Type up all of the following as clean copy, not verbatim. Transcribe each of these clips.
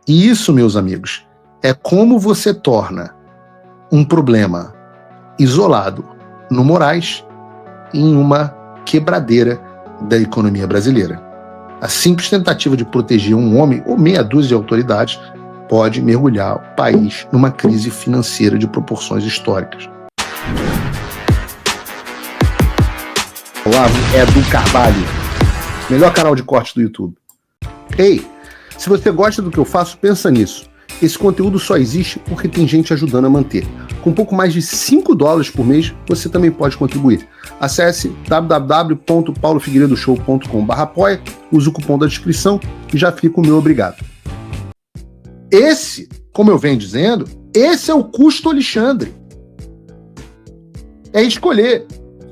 E isso, meus amigos, é como você torna um problema isolado no Moraes em uma quebradeira da economia brasileira. A simples tentativa de proteger um homem ou meia dúzia de autoridades pode mergulhar o país numa crise financeira de proporções históricas. Olá, Edu Carvalho, melhor canal de corte do YouTube. Ei, se você gosta do que eu faço, pensa nisso. Esse conteúdo só existe porque tem gente ajudando a manter. Com pouco mais de $5 por mês, você também pode contribuir. Acesse www.paulofigueiredoshow.com/apoia, use o cupom da descrição e já fica o meu obrigado. Esse, como eu venho dizendo, esse é o custo Alexandre. É escolher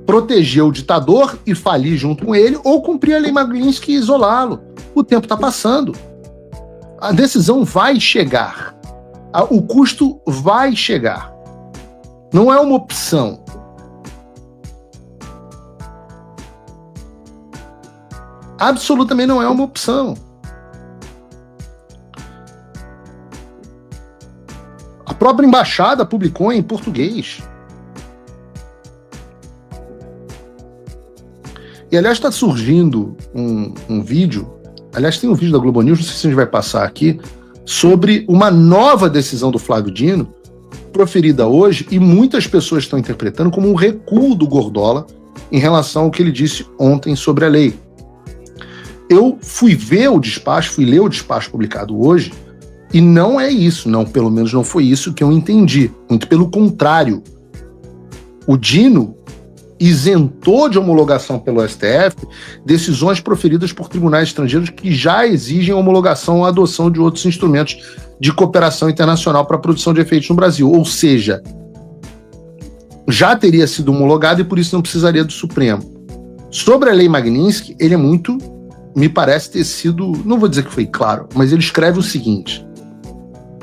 proteger o ditador e falir junto com ele ou cumprir a lei Magnitsky e isolá-lo. O tempo está passando. A decisão vai chegar. O custo vai chegar. Não é uma opção. Absolutamente não é uma opção. A própria embaixada publicou em português. E, aliás, está surgindo um vídeo. Aliás, tem um vídeo da Globo News, não sei se a gente vai passar aqui, sobre uma nova decisão do Flávio Dino, proferida hoje, e muitas pessoas estão interpretando como um recuo do Gordola em relação ao que ele disse ontem sobre a lei. Eu fui ler o despacho publicado hoje, e não é isso, pelo menos não foi isso que eu entendi. Muito pelo contrário. O Dino isentou de homologação pelo STF decisões proferidas por tribunais estrangeiros que já exigem homologação ou adoção de outros instrumentos de cooperação internacional para a produção de efeitos no Brasil. Ou seja, já teria sido homologado e por isso não precisaria do Supremo. Sobre a lei Magnitsky, ele é muito, me parece ter sido, não vou dizer que foi claro, mas ele escreve o seguinte: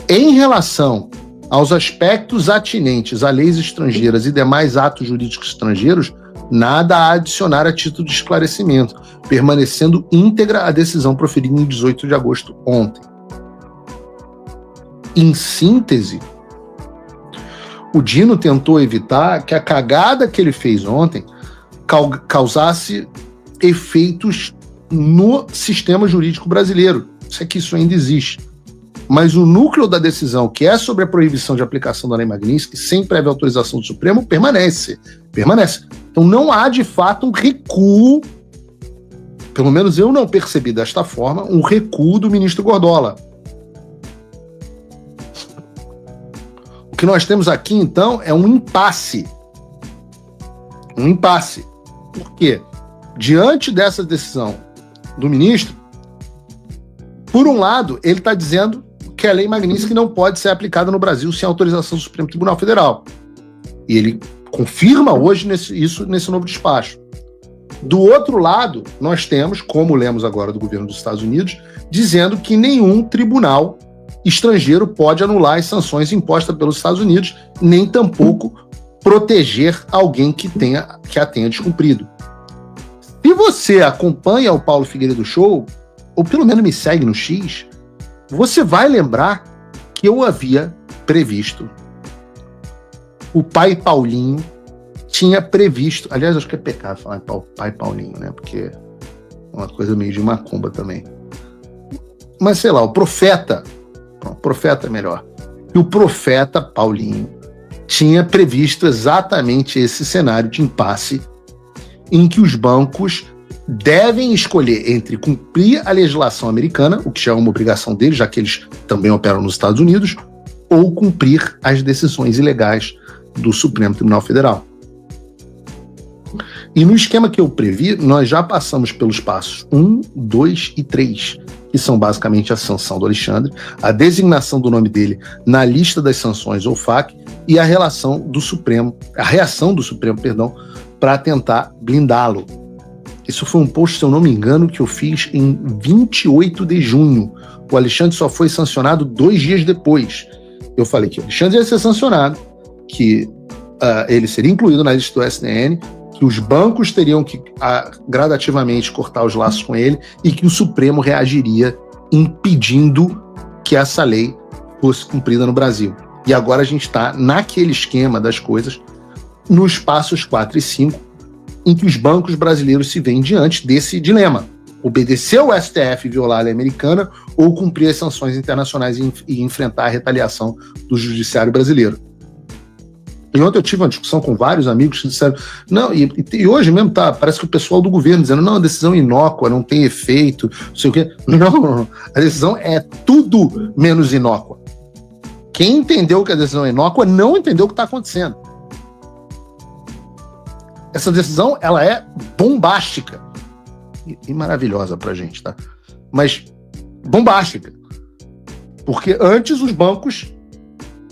em relação aos aspectos atinentes a leis estrangeiras e demais atos jurídicos estrangeiros, nada a adicionar a título de esclarecimento, permanecendo íntegra a decisão proferida em 18 de agosto ontem. Em síntese, o Dino tentou evitar que a cagada que ele fez ontem causasse efeitos no sistema jurídico brasileiro. Se é que isso ainda existe. Mas o núcleo da decisão, que é sobre a proibição de aplicação da lei Magnitsky, sem prévia autorização do Supremo, permanece. Então não há, de fato, um recuo, pelo menos eu não percebi desta forma, um recuo do ministro Gordola. O que nós temos aqui, então, é um impasse. Um impasse. Por quê? Diante dessa decisão do ministro, por um lado, ele está dizendo que a lei Magnitsky não pode ser aplicada no Brasil sem autorização do Supremo Tribunal Federal. E ele confirma hoje isso nesse novo despacho. Do outro lado, nós temos, como lemos agora do governo dos Estados Unidos, dizendo que nenhum tribunal estrangeiro pode anular as sanções impostas pelos Estados Unidos, nem tampouco proteger alguém que a tenha descumprido. Se você acompanha o Paulo Figueiredo Show, ou pelo menos me segue no X, você vai lembrar que eu havia previsto. O pai Paulinho tinha previsto, aliás, acho que é pecado falar pai Paulinho, né? Porque é uma coisa meio de macumba também. Mas sei lá, o profeta é melhor. E o profeta Paulinho tinha previsto exatamente esse cenário de impasse em que os bancos devem escolher entre cumprir a legislação americana, o que já é uma obrigação deles, já que eles também operam nos Estados Unidos, ou cumprir as decisões ilegais do Supremo Tribunal Federal. E no esquema que eu previ, nós já passamos pelos passos 1, 2 e 3, que são basicamente a sanção do Alexandre, a designação do nome dele na lista das sanções ou FAQ e a reação do Supremo, para tentar blindá-lo. Isso foi um post, se eu não me engano, que eu fiz em 28 de junho. O Alexandre só foi sancionado 2 dias depois. Eu falei que o Alexandre ia ser sancionado, que ele seria incluído na lista do STN, que os bancos teriam que gradativamente cortar os laços com ele e que o Supremo reagiria impedindo que essa lei fosse cumprida no Brasil. E agora a gente está naquele esquema das coisas, nos passos 4 e 5, em que os bancos brasileiros se veem diante desse dilema: obedecer ao STF e violar a lei americana, ou cumprir as sanções internacionais e enfrentar a retaliação do judiciário brasileiro. E ontem eu tive uma discussão com vários amigos que disseram, não, e hoje mesmo parece que o pessoal do governo dizendo, não, a decisão é inócua, não tem efeito, não sei o quê. Não, a decisão é tudo menos inócua. Quem entendeu que a decisão é inócua não entendeu o que está acontecendo. Essa decisão, ela é bombástica e maravilhosa pra gente, tá? Mas bombástica. Porque antes os bancos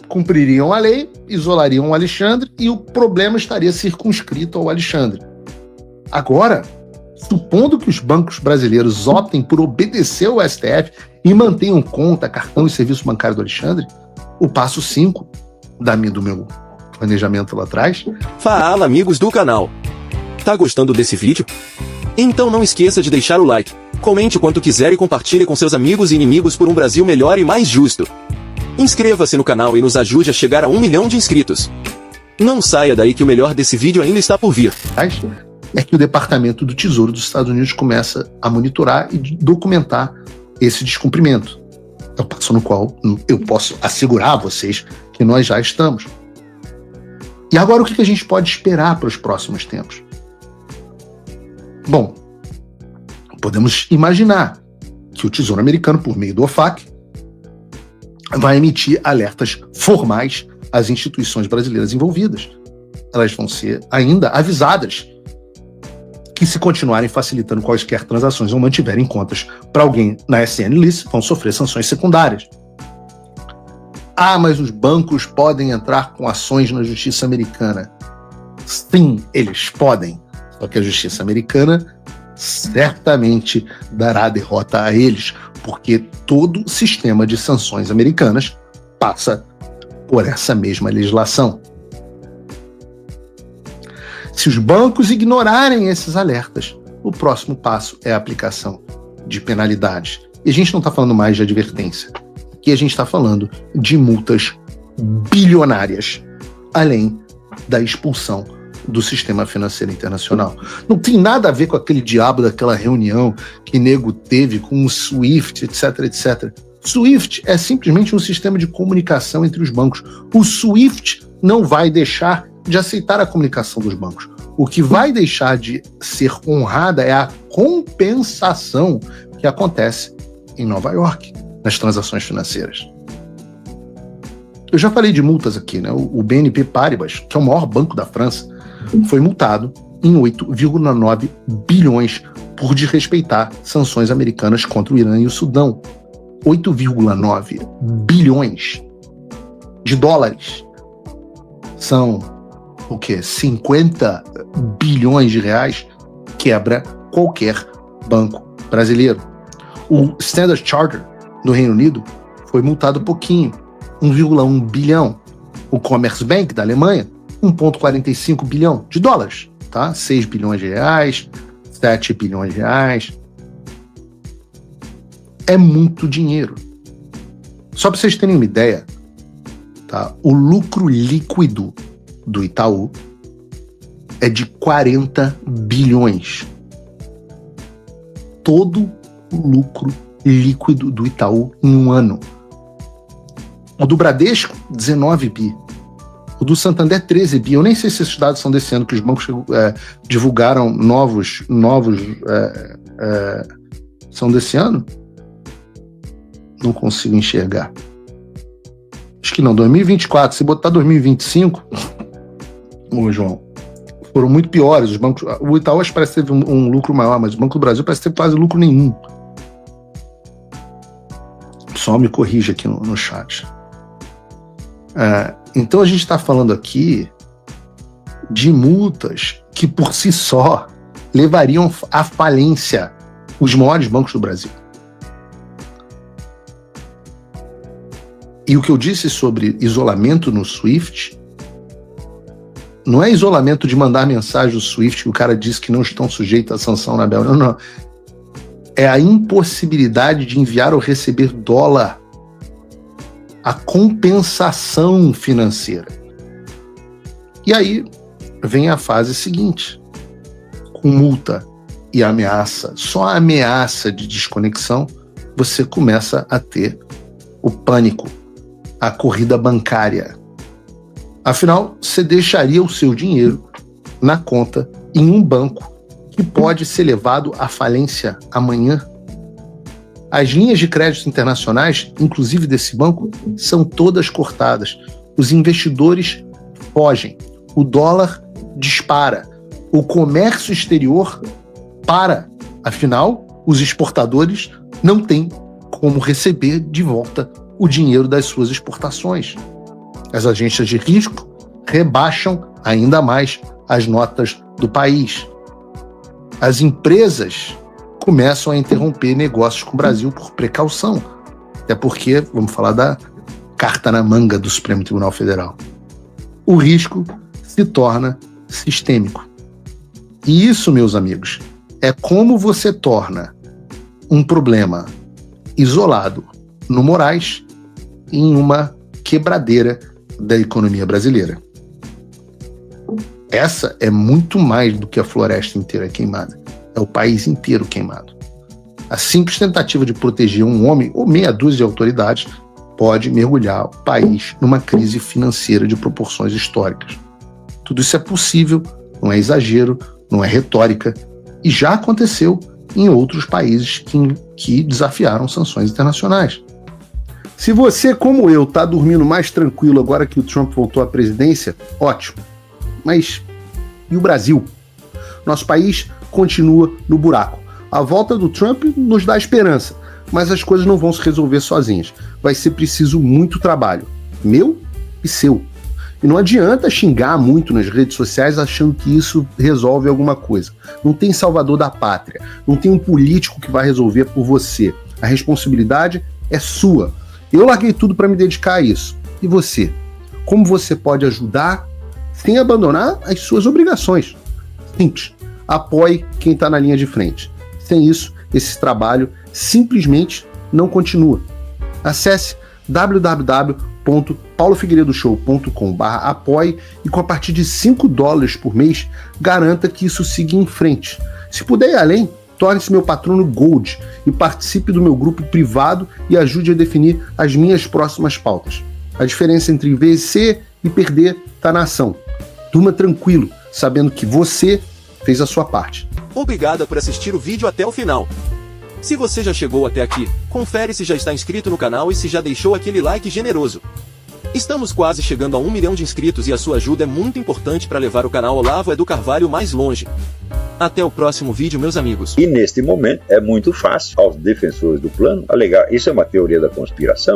cumpririam a lei, isolariam o Alexandre e o problema estaria circunscrito ao Alexandre. Agora, supondo que os bancos brasileiros optem por obedecer ao STF e mantenham conta, cartão e serviço bancário do Alexandre, o passo 5 do meu planejamento lá atrás... Fala, amigos do canal! Tá gostando desse vídeo? Então não esqueça de deixar o like, comente quanto quiser e compartilhe com seus amigos e inimigos por um Brasil melhor e mais justo. Inscreva-se no canal e nos ajude a chegar a 1 milhão de inscritos. Não saia daí que o melhor desse vídeo ainda está por vir. É que o Departamento do Tesouro dos Estados Unidos começa a monitorar e documentar esse descumprimento. É o passo no qual eu posso assegurar a vocês que nós já estamos. E agora o que a gente pode esperar para os próximos tempos? Bom, podemos imaginar que o Tesouro Americano, por meio do OFAC, vai emitir alertas formais às instituições brasileiras envolvidas. Elas vão ser ainda avisadas que, se continuarem facilitando quaisquer transações ou mantiverem contas para alguém na SN List, vão sofrer sanções secundárias. Ah, mas os bancos podem entrar com ações na justiça americana. Sim, eles podem. Só que a justiça americana certamente dará derrota a eles, porque todo o sistema de sanções americanas passa por essa mesma legislação. Se os bancos ignorarem esses alertas, o próximo passo é a aplicação de penalidades. E a gente não está falando mais de advertência. Aqui a gente está falando de multas bilionárias, além da expulsão do sistema financeiro internacional. Não tem nada a ver com aquele diabo daquela reunião que nego teve com o SWIFT, etc, etc. SWIFT é simplesmente um sistema de comunicação entre os bancos. O SWIFT não vai deixar de aceitar a comunicação dos bancos. O que vai deixar de ser honrada é a compensação que acontece em Nova York, nas transações financeiras. Eu já falei de multas aqui, né? O BNP Paribas, que é o maior banco da França, foi multado em 8,9 bilhões por desrespeitar sanções americanas contra o Irã e o Sudão. 8,9 bilhões de dólares. São, o quê? 50 bilhões de reais, quebra qualquer banco brasileiro. O Standard Chartered, do Reino Unido, foi multado pouquinho, 1,1 bilhão. O Commerzbank, da Alemanha, 1,45 bilhão de dólares, tá? 6 bilhões de reais, 7 bilhões de reais. É muito dinheiro. Só para vocês terem uma ideia, tá? O lucro líquido do Itaú é de 40 bilhões. Todo o lucro líquido do Itaú em um ano. O do Bradesco, 19 bi. O do Santander, 13 bi. Eu nem sei se esses dados são desse ano, que os bancos divulgaram novos são desse ano? Não consigo enxergar. Acho que não, 2024. Se botar 2025, ô João, foram muito piores. Os bancos, o Itaú parece que teve um lucro maior, mas o Banco do Brasil parece ter quase lucro nenhum. Só me corrija aqui no chat. Então a gente está falando aqui de multas que por si só levariam à falência os maiores bancos do Brasil. E o que eu disse sobre isolamento no SWIFT não é isolamento de mandar mensagem do SWIFT que o cara disse que não estão sujeitos à sanção na Bélgica. Não. É a impossibilidade de enviar ou receber dólar a compensação financeira. E aí vem a fase seguinte. Com multa e ameaça, só a ameaça de desconexão, você começa a ter o pânico, a corrida bancária. Afinal, você deixaria o seu dinheiro na conta em um banco que pode ser levado à falência amanhã. As linhas de crédito internacionais, inclusive desse banco, são todas cortadas. Os investidores fogem, o dólar dispara, o comércio exterior para. Afinal, os exportadores não têm como receber de volta o dinheiro das suas exportações. As agências de risco rebaixam ainda mais as notas do país. As empresas começam a interromper negócios com o Brasil por precaução. Até porque, vamos falar da carta na manga do Supremo Tribunal Federal. O risco se torna sistêmico. E isso, meus amigos, é como você torna um problema isolado no Moraes em uma quebradeira da economia brasileira. Essa é muito mais do que a floresta inteira queimada. É o país inteiro queimado. A simples tentativa de proteger um homem ou meia dúzia de autoridades pode mergulhar o país numa crise financeira de proporções históricas. Tudo isso é possível, não é exagero, não é retórica, e já aconteceu em outros países que desafiaram sanções internacionais. Se você, como eu, está dormindo mais tranquilo agora que o Trump voltou à presidência, ótimo. Mas e o Brasil? Nosso país continua no buraco. A volta do Trump nos dá esperança, mas as coisas não vão se resolver sozinhas. Vai ser preciso muito trabalho, meu e seu. E não adianta xingar muito nas redes sociais achando que isso resolve alguma coisa. Não tem salvador da pátria, não tem um político que vai resolver por você. A responsabilidade é sua. Eu larguei tudo para me dedicar a isso. E você? Como você pode ajudar sem abandonar as suas obrigações? Simples. Apoie quem está na linha de frente. Sem isso, esse trabalho simplesmente não continua. Acesse www.paulofigueiredoshow.com/apoie e com a partir de $5 por mês, garanta que isso siga em frente. Se puder ir além, torne-se meu patrono Gold e participe do meu grupo privado e ajude a definir as minhas próximas pautas. A diferença entre vencer e perder está na ação. Durma tranquilo, sabendo que você fez a sua parte. Obrigado por assistir o vídeo até o final. Se você já chegou até aqui, confere se já está inscrito no canal e se já deixou aquele like generoso. Estamos quase chegando a 1 milhão de inscritos e a sua ajuda é muito importante para levar o canal Olavo Edu Carvalho mais longe. Até o próximo vídeo, meus amigos. E neste momento é muito fácil aos defensores do plano alegar isso é uma teoria da conspiração.